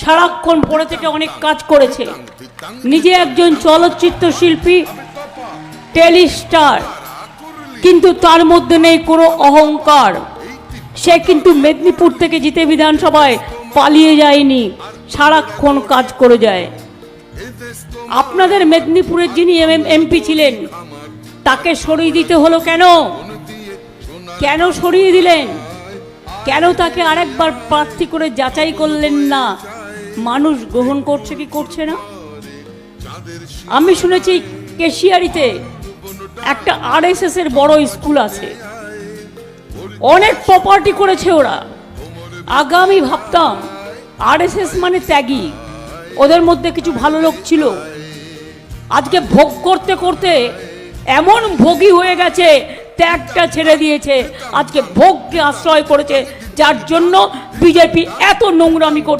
সারাক্ষণ পড়ে থেকে অনেক কাজ করেছে, নিজে একজন চলচ্চিত্র শিল্পী, টেলিস্টার, কিন্তু তার মধ্যে নেই কোনো অহংকার। সে কিন্তু মেদিনীপুর থেকে জিতে বিধানসভায় পালিয়ে যায়নি, সারাক্ষণ কাজ করে যায়। আপনাদের মেদিনীপুরের যিনি এমপি ছিলেন তাকে সরিয়ে দিতে হলো কেন? কেন সরিয়ে দিলেন? কেন তাকে আরেকবার প্রার্থী করে যাচাই করলেন না? মানুষ গ্রহণ করছে কি করছে না? আমি শুনেছি কেশিয়ারিতে একটা আরএসএস এর বড় স্কুল আছে, অনেক প্রপার্টি করেছে ওরা। আগে আমি ভাবতাম আরএসএস মানে ত্যাগী, ওদের মধ্যে কিছু ভালো লোক ছিল। আজকে ভোগ করতে করতে এমন ভোগী হয়ে গেছে, ত্যাগটা ছেড়ে দিয়েছে, আজকে ভোগকে আশ্রয় করেছে, যার জন্য বিজেপি এত নোংরামি করছে।